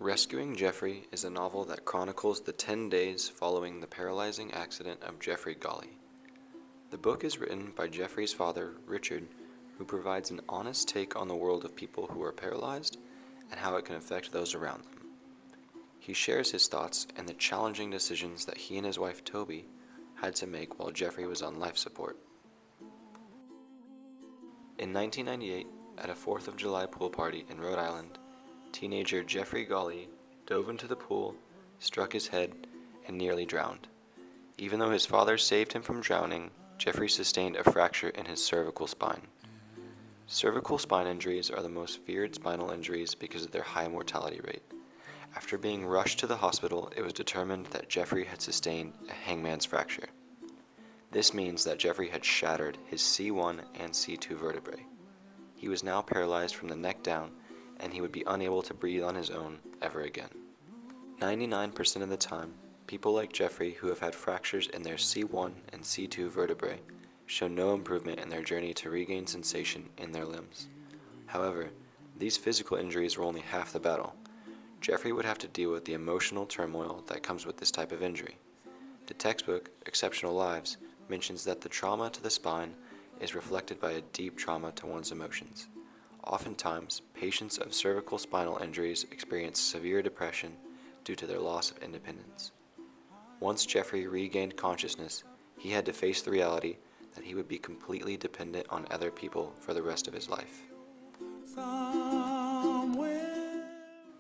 Rescuing Jeffrey is a novel that chronicles the 10 days following the paralyzing accident of Jeffrey Golly. The book is written by Jeffrey's father, Richard, who provides an honest take on the world of people who are paralyzed and how it can affect those around them. He shares his thoughts and the challenging decisions that he and his wife Toby had to make while Jeffrey was on life support. In 1998, at a 4th of July pool party in Rhode Island, teenager Jeffrey Golly dove into the pool, struck his head, and nearly drowned. Even though his father saved him from drowning, Jeffrey sustained a fracture in his cervical spine. Cervical spine injuries are the most feared spinal injuries because of their high mortality rate. After being rushed to the hospital, it was determined that Jeffrey had sustained a hangman's fracture. This means that Jeffrey had shattered his C1 and C2 vertebrae. He was now paralyzed from the neck down, and he would be unable to breathe on his own ever again. 99% of the time, people like Jeffrey who have had fractures in their C1 and C2 vertebrae show no improvement in their journey to regain sensation in their limbs. However, these physical injuries were only half the battle. Jeffrey would have to deal with the emotional turmoil that comes with this type of injury. The textbook, Exceptional Lives, mentions that the trauma to the spine is reflected by a deep trauma to one's emotions. Oftentimes, patients of cervical spinal injuries experience severe depression due to their loss of independence. Once Jeffrey regained consciousness, he had to face the reality that he would be completely dependent on other people for the rest of his life.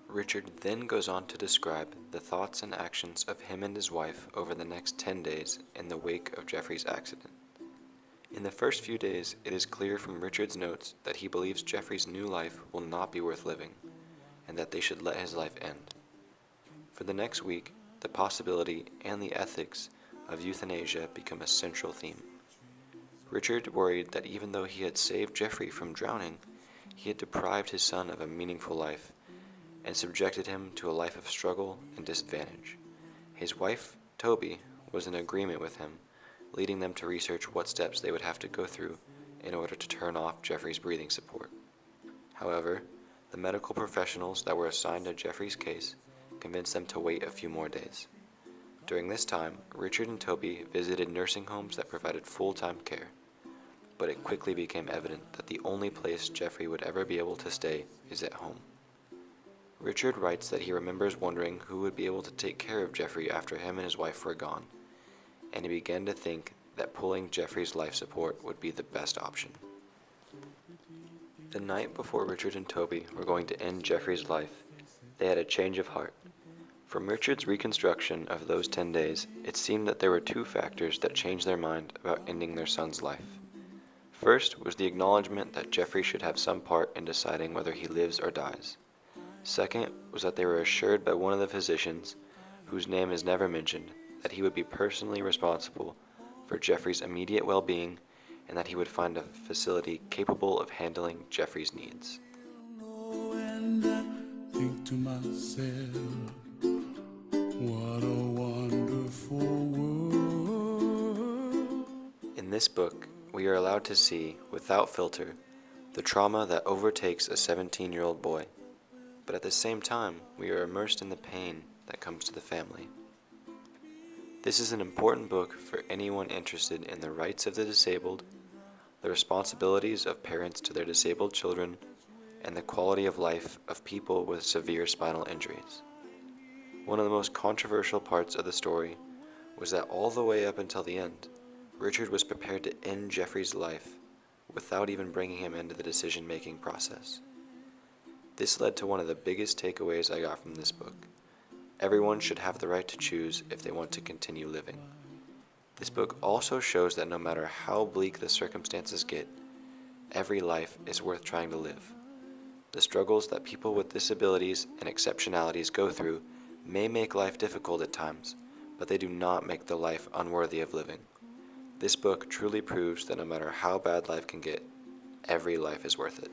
Richard then goes on to describe the thoughts and actions of him and his wife over the next 10 days in the wake of Jeffrey's accident. In the first few days, it is clear from Richard's notes that he believes Jeffrey's new life will not be worth living, and that they should let his life end. For the next week, the possibility and the ethics of euthanasia become a central theme. Richard worried that even though he had saved Jeffrey from drowning, he had deprived his son of a meaningful life, and subjected him to a life of struggle and disadvantage. His wife, Toby, was in agreement with him, leading them to research what steps they would have to go through in order to turn off Jeffrey's breathing support. However, the medical professionals that were assigned to Jeffrey's case convinced them to wait a few more days. During this time, Richard and Toby visited nursing homes that provided full-time care, but it quickly became evident that the only place Jeffrey would ever be able to stay is at home. Richard writes that he remembers wondering who would be able to take care of Jeffrey after him and his wife were gone, and he began to think that pulling Jeffrey's life support would be the best option. The night before Richard and Toby were going to end Jeffrey's life, they had a change of heart. From Richard's reconstruction of those 10 days, it seemed that there were two factors that changed their mind about ending their son's life. First was the acknowledgement that Jeffrey should have some part in deciding whether he lives or dies. Second was that they were assured by one of the physicians, whose name is never mentioned, that he would be personally responsible for Jeffrey's immediate well-being and that he would find a facility capable of handling Jeffrey's needs. And I think to myself, what a wonderful world. In this book, we are allowed to see, without filter, the trauma that overtakes a 17-year-old boy, but at the same time, we are immersed in the pain that comes to the family. This is an important book for anyone interested in the rights of the disabled, the responsibilities of parents to their disabled children, and the quality of life of people with severe spinal injuries. One of the most controversial parts of the story was that all the way up until the end, Richard was prepared to end Jeffrey's life without even bringing him into the decision-making process. This led to one of the biggest takeaways I got from this book. Everyone should have the right to choose if they want to continue living. This book also shows that no matter how bleak the circumstances get, every life is worth trying to live. The struggles that people with disabilities and exceptionalities go through may make life difficult at times, but they do not make the life unworthy of living. This book truly proves that no matter how bad life can get, every life is worth it.